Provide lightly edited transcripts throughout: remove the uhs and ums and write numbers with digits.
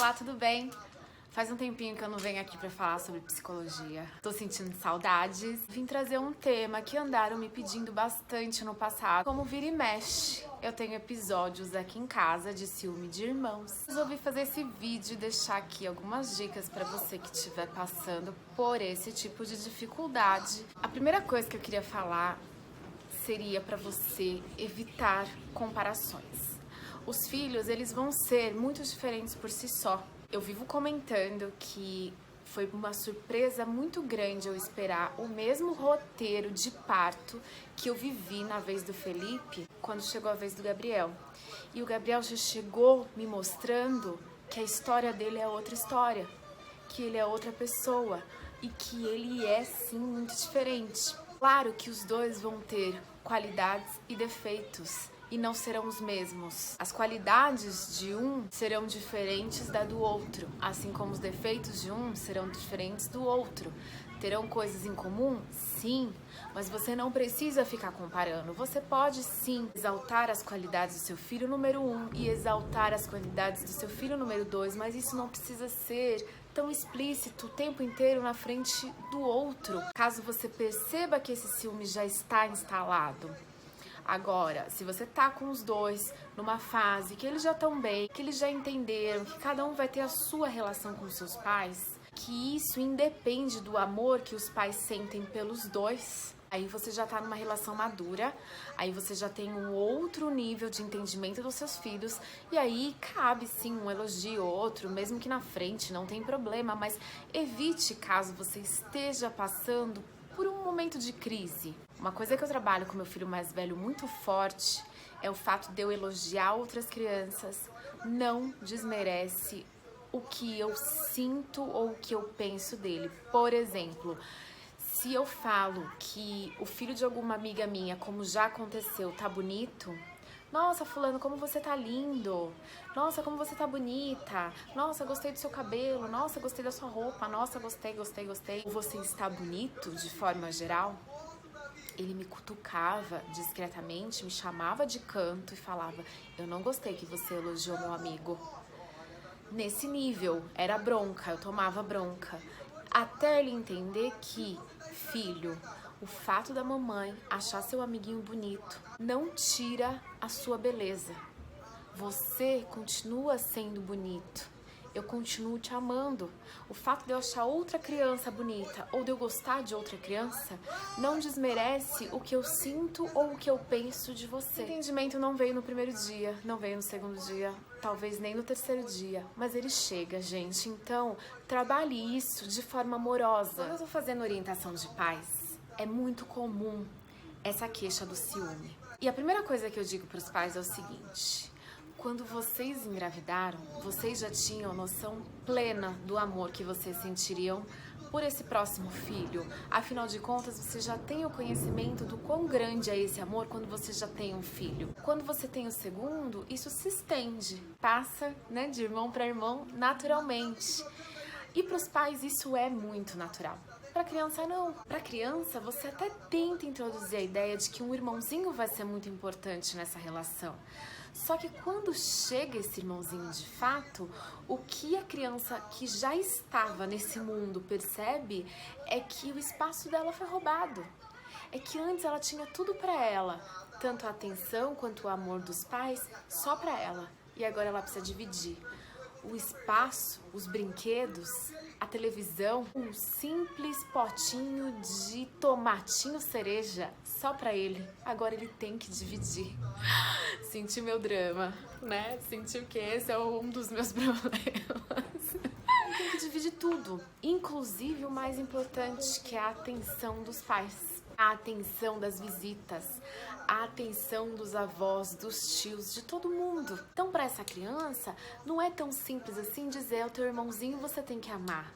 Olá, tudo bem? Faz um tempinho que eu não venho aqui pra falar sobre psicologia. Tô sentindo saudades. Vim trazer um tema que andaram me pedindo bastante no passado. Como vira e mexe, eu tenho episódios aqui em casa de ciúme de irmãos. Resolvi fazer esse vídeo e deixar aqui algumas dicas pra você que estiver passando por esse tipo de dificuldade. A primeira coisa que eu queria falar seria pra você evitar comparações. Os filhos, eles vão ser muito diferentes por si só. Eu vivo comentando que foi uma surpresa muito grande eu esperar o mesmo roteiro de parto que eu vivi na vez do Felipe, quando chegou a vez do Gabriel. E o Gabriel já chegou me mostrando que a história dele é outra história, que ele é outra pessoa e que ele é sim muito diferente. Claro que os dois vão ter qualidades e defeitos e não serão os mesmos. As qualidades de um serão diferentes da do outro, assim como os defeitos de um serão diferentes do outro. Terão coisas em comum? Sim, mas você não precisa ficar comparando. Você pode sim exaltar as qualidades do seu filho número 1 e exaltar as qualidades do seu filho número 2, mas isso não precisa ser tão explícito o tempo inteiro na frente do outro, caso você perceba que esse ciúme já está instalado. Agora, se você tá com os dois numa fase que eles já estão bem, que eles já entenderam que cada um vai ter a sua relação com os seus pais, que isso independe do amor que os pais sentem pelos dois, aí você já tá numa relação madura, aí você já tem um outro nível de entendimento dos seus filhos, e aí cabe sim um elogio ou outro, mesmo que na frente, não tem problema, mas evite caso você esteja passando por um momento de crise. Uma coisa que eu trabalho com meu filho mais velho muito forte é o fato de eu elogiar outras crianças. Não desmerece o que eu sinto ou o que eu penso dele. Por exemplo, se eu falo que o filho de alguma amiga minha, como já aconteceu, tá bonito, nossa, fulano, como você tá lindo. Nossa, como você tá bonita. Nossa, gostei do seu cabelo. Nossa, gostei da sua roupa. Nossa, gostei. Ou você está bonito, de forma geral. Ele me cutucava discretamente, me chamava de canto e falava: eu não gostei que você elogiou meu amigo. Nesse nível, era bronca, eu tomava bronca. Até ele entender que, filho, o fato da mamãe achar seu amiguinho bonito não tira a sua beleza. Você continua sendo bonito. Eu continuo te amando. O fato de eu achar outra criança bonita ou de eu gostar de outra criança não desmerece o que eu sinto ou o que eu penso de você. O entendimento não veio no primeiro dia, não veio no segundo dia, talvez nem no terceiro dia, mas ele chega, gente. Então, trabalhe isso de forma amorosa. Quando eu tô fazendo orientação de pais, é muito comum essa queixa do ciúme. E a primeira coisa que eu digo para os pais é o seguinte: quando vocês engravidaram, vocês já tinham noção plena do amor que vocês sentiriam por esse próximo filho. Afinal de contas, você já tem o conhecimento do quão grande é esse amor quando você já tem um filho. Quando você tem o segundo, isso se estende, passa, né, de irmão para irmão naturalmente. E para os pais isso é muito natural. Para criança não. Para criança você até tenta introduzir a ideia de que um irmãozinho vai ser muito importante nessa relação. Só que quando chega esse irmãozinho de fato, o que a criança que já estava nesse mundo percebe é que o espaço dela foi roubado. É que antes ela tinha tudo para ela, tanto a atenção quanto o amor dos pais, só para ela. E agora ela precisa dividir o espaço, os brinquedos, a televisão, um simples potinho de tomatinho cereja só pra ele. Agora ele tem que dividir. Sentiu meu drama, né? Sentiu que esse é um dos meus problemas. Ele tem que dividir tudo, inclusive o mais importante, que é a atenção dos pais. A atenção das visitas, a atenção dos avós, dos tios, de todo mundo. Então, para essa criança, não é tão simples assim dizer ao teu irmãozinho você tem que amar.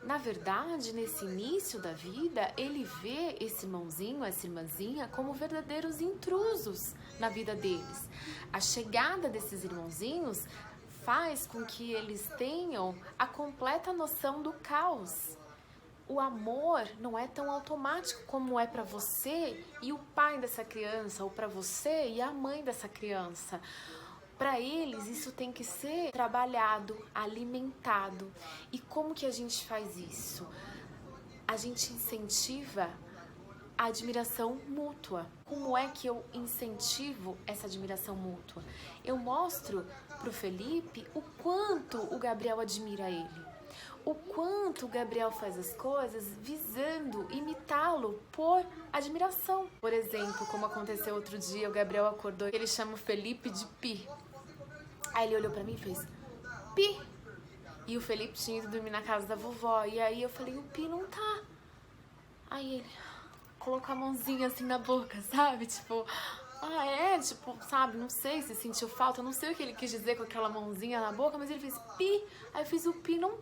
Na verdade, nesse início da vida, ele vê esse irmãozinho, essa irmãzinha, como verdadeiros intrusos na vida deles. A chegada desses irmãozinhos faz com que eles tenham a completa noção do caos. O amor não é tão automático como é para você e o pai dessa criança, ou para você e a mãe dessa criança. Para eles, isso tem que ser trabalhado, alimentado. E como que a gente faz isso? A gente incentiva a admiração mútua. Como é que eu incentivo essa admiração mútua? Eu mostro pro Felipe o quanto o Gabriel admira ele. O quanto o Gabriel faz as coisas visando imitá-lo por admiração. Por exemplo, como aconteceu outro dia, o Gabriel acordou e ele chama o Felipe de Pi. Aí ele olhou pra mim e fez Pi. E o Felipe tinha ido dormir na casa da vovó. E aí eu falei, o Pi não tá. Aí ele colocou a mãozinha assim na boca, sabe? Tipo, tipo, sabe? Não sei se sentiu falta, não sei o que ele quis dizer com aquela mãozinha na boca, mas ele fez Pi. Aí eu fiz o Pi não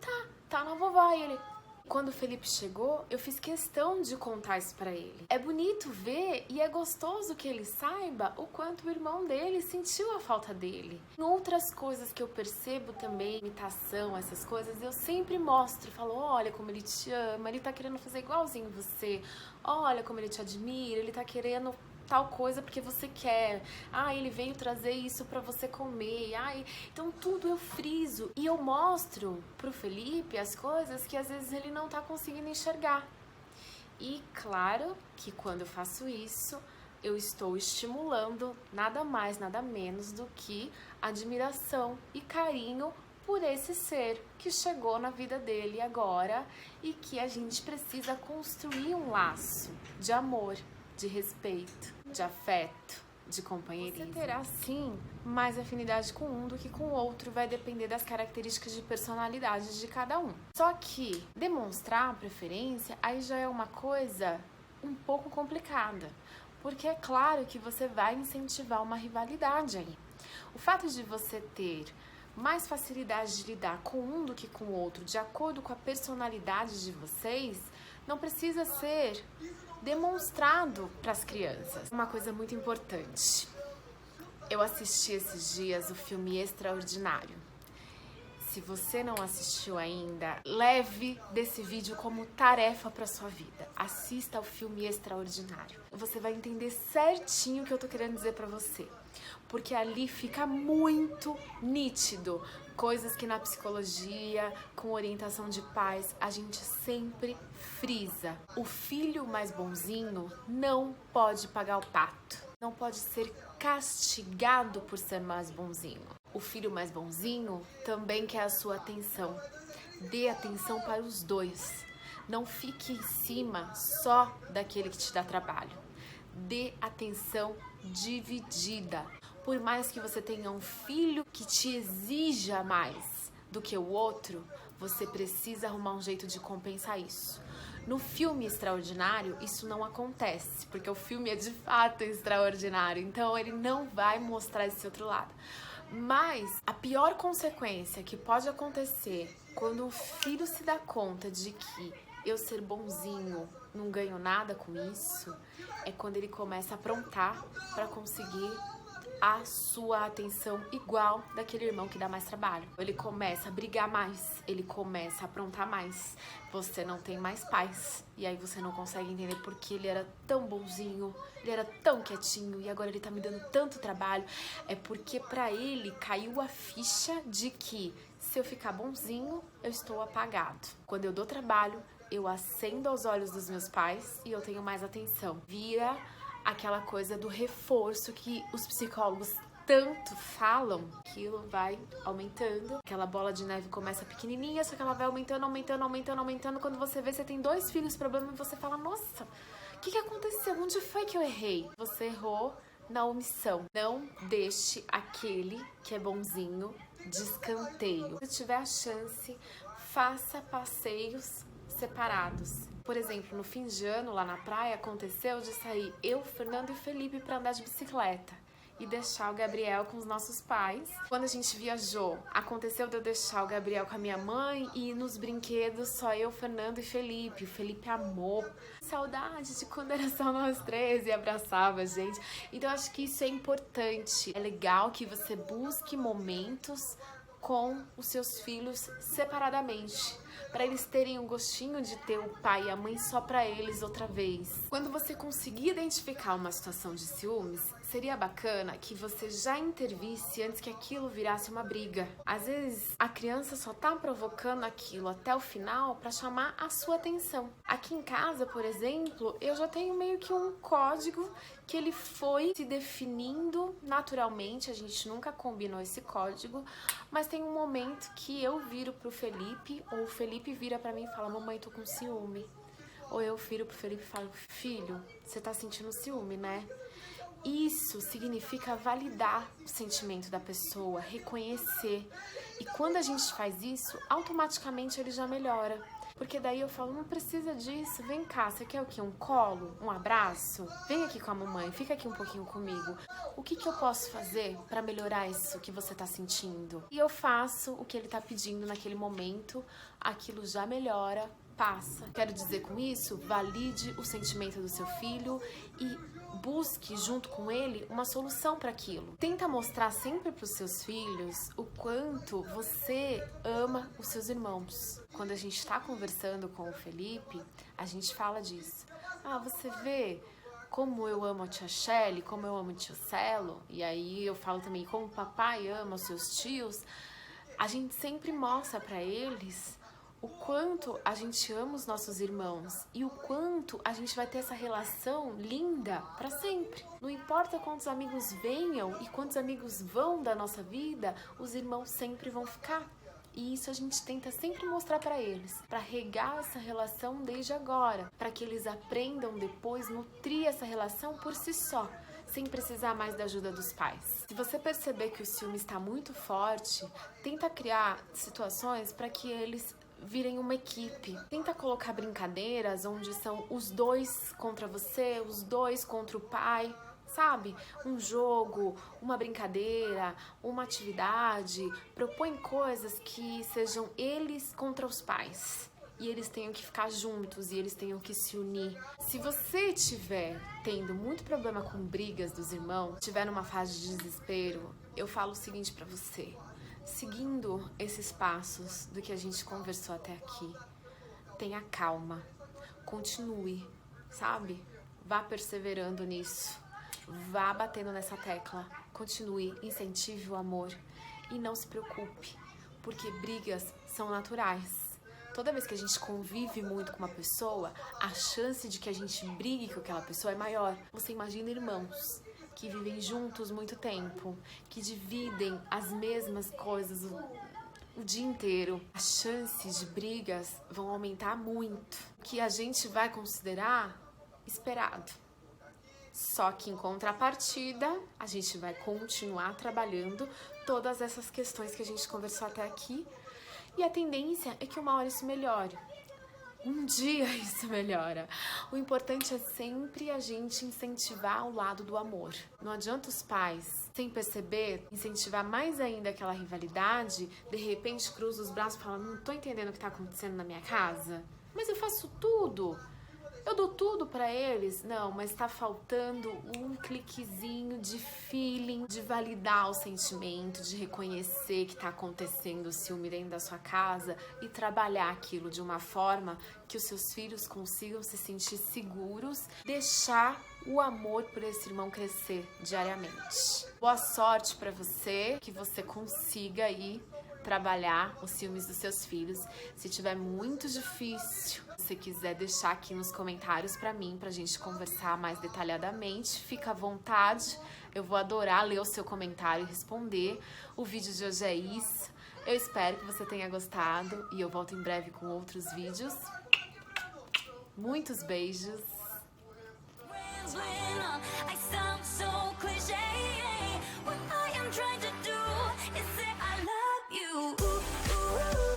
tá na vovó. E ele... Quando o Felipe chegou, eu fiz questão de contar isso pra ele. É bonito ver e é gostoso que ele saiba o quanto o irmão dele sentiu a falta dele. Em outras coisas que eu percebo também, imitação, essas coisas, eu sempre mostro, falo, olha como ele te ama, ele tá querendo fazer igualzinho você, olha como ele te admira, ele tá querendo tal coisa porque você quer, ele veio trazer isso pra você comer, então tudo eu friso e eu mostro pro Felipe as coisas que às vezes ele não tá conseguindo enxergar. E claro que quando eu faço isso, eu estou estimulando nada mais, nada menos do que admiração e carinho por esse ser que chegou na vida dele agora e que a gente precisa construir um laço de amor, de respeito, de afeto, de companheirismo. Você terá sim mais afinidade com um do que com o outro, vai depender das características de personalidade de cada um. Só que demonstrar preferência aí já é uma coisa um pouco complicada, porque é claro que você vai incentivar uma rivalidade aí. O fato de você ter mais facilidade de lidar com um do que com o outro, de acordo com a personalidade de vocês, não precisa ser demonstrado para as crianças. Uma coisa muito importante. Eu assisti esses dias o filme Extraordinário. Se você não assistiu ainda, leve desse vídeo como tarefa para sua vida. Assista ao filme Extraordinário. Você vai entender certinho o que eu tô querendo dizer para você. Porque ali fica muito nítido coisas que na psicologia, com orientação de pais, a gente sempre frisa. O filho mais bonzinho não pode pagar o pato. Não pode ser castigado por ser mais bonzinho. O filho mais bonzinho também quer a sua atenção. Dê atenção para os dois. Não fique em cima só daquele que te dá trabalho. Dê atenção dividida. Por mais que você tenha um filho que te exija mais do que o outro, você precisa arrumar um jeito de compensar isso. No filme Extraordinário, isso não acontece, porque o filme é de fato extraordinário, então ele não vai mostrar esse outro lado. Mas a pior consequência que pode acontecer quando o filho se dá conta de que eu ser bonzinho não ganho nada com isso, é quando ele começa a aprontar para conseguir a sua atenção igual daquele irmão que dá mais trabalho. Ele começa a brigar mais, ele começa a aprontar mais. Você não tem mais paz. E aí você não consegue entender porque ele era tão bonzinho, ele era tão quietinho e agora ele tá me dando tanto trabalho. É porque pra ele caiu a ficha de que se eu ficar bonzinho, eu estou apagado. Quando eu dou trabalho, eu acendo aos olhos dos meus pais e eu tenho mais atenção. Vira aquela coisa do reforço que os psicólogos tanto falam, aquilo vai aumentando, aquela bola de neve começa pequenininha, só que ela vai aumentando, aumentando, aumentando, aumentando, quando você vê, você tem 2 filhos problema e você fala, nossa, o que aconteceu? Onde foi que eu errei? Você errou na omissão. Não deixe aquele que é bonzinho de escanteio. Se tiver a chance, faça passeios separados. Por exemplo, no fim de ano, lá na praia, aconteceu de sair eu, Fernando e Felipe para andar de bicicleta e deixar o Gabriel com os nossos pais. Quando a gente viajou, aconteceu de eu deixar o Gabriel com a minha mãe e nos brinquedos só eu, Fernando e Felipe. O Felipe amou. Saudade de quando era só nós 3 e abraçava a gente. Então, acho que isso é importante. É legal que você busque momentos com os seus filhos separadamente, para eles terem um gostinho de ter o pai e a mãe só para eles outra vez. Quando você conseguir identificar uma situação de ciúmes, Seria bacana que você já intervisse antes que aquilo virasse uma briga. Às vezes, a criança só tá provocando aquilo até o final para chamar a sua atenção. Aqui em casa, por exemplo, eu já tenho meio que um código que ele foi se definindo naturalmente, a gente nunca combinou esse código, mas tem um momento que eu viro pro Felipe, ou o Felipe vira pra mim e fala: mamãe, tô com ciúme. Ou eu viro pro Felipe e falo: filho, você tá sentindo ciúme, né? Isso significa validar o sentimento da pessoa, reconhecer. E quando a gente faz isso, automaticamente ele já melhora. Porque daí eu falo: não precisa disso, vem cá, você quer o quê? Um colo? Um abraço? Vem aqui com a mamãe, fica aqui um pouquinho comigo. O que eu posso fazer para melhorar isso que você tá sentindo? E eu faço o que ele tá pedindo naquele momento, aquilo já melhora, passa. Quero dizer com isso, valide o sentimento do seu filho e busque junto com ele uma solução para aquilo. Tenta mostrar sempre para os seus filhos o quanto você ama os seus irmãos. Quando a gente está conversando com o Felipe, a gente fala disso. Ah, você vê como eu amo a tia Shelly, como eu amo o tio Celo, e aí eu falo também como o papai ama os seus tios. A gente sempre mostra para eles o quanto a gente ama os nossos irmãos e o quanto a gente vai ter essa relação linda para sempre. Não importa quantos amigos venham e quantos amigos vão da nossa vida, os irmãos sempre vão ficar. E isso a gente tenta sempre mostrar para eles, para regar essa relação desde agora, para que eles aprendam depois nutrir essa relação por si só, sem precisar mais da ajuda dos pais. Se você perceber que o ciúme está muito forte, tenta criar situações para que eles virem uma equipe. Tenta colocar brincadeiras onde são os dois contra você, os dois contra o pai, sabe? Um jogo, uma brincadeira, uma atividade. Propõe coisas que sejam eles contra os pais. E eles tenham que ficar juntos e eles tenham que se unir. Se você estiver tendo muito problema com brigas dos irmãos, estiver numa fase de desespero, eu falo o seguinte pra você: seguindo esses passos do que a gente conversou até aqui, tenha calma, continue, sabe? Vá perseverando nisso, vá batendo nessa tecla, continue, incentive o amor e não se preocupe, porque brigas são naturais. Toda vez que a gente convive muito com uma pessoa, a chance de que a gente brigue com aquela pessoa é maior. Você imagina irmãos que vivem juntos muito tempo, que dividem as mesmas coisas o dia inteiro. As chances de brigas vão aumentar muito, que a gente vai considerar esperado. Só que em contrapartida, a gente vai continuar trabalhando todas essas questões que a gente conversou até aqui, e a tendência é que uma hora isso melhore. Um dia isso melhora. O importante é sempre a gente incentivar o lado do amor. Não adianta os pais, sem perceber, incentivar mais ainda aquela rivalidade, de repente cruza os braços e fala: não tô entendendo o que tá acontecendo na minha casa, mas eu faço tudo. Eu dou tudo pra eles. Não, mas tá faltando um cliquezinho de feeling, de validar o sentimento, de reconhecer que tá acontecendo o ciúme dentro da sua casa e trabalhar aquilo de uma forma que os seus filhos consigam se sentir seguros, deixar o amor por esse irmão crescer diariamente. Boa sorte pra você, que você consiga aí trabalhar os ciúmes dos seus filhos. Se tiver muito difícil, se quiser deixar aqui nos comentários pra mim, pra gente conversar mais detalhadamente, fica à vontade. Eu vou adorar ler o seu comentário e responder. O vídeo de hoje é isso. Eu espero que você tenha gostado e eu volto em breve com outros vídeos. Muitos beijos.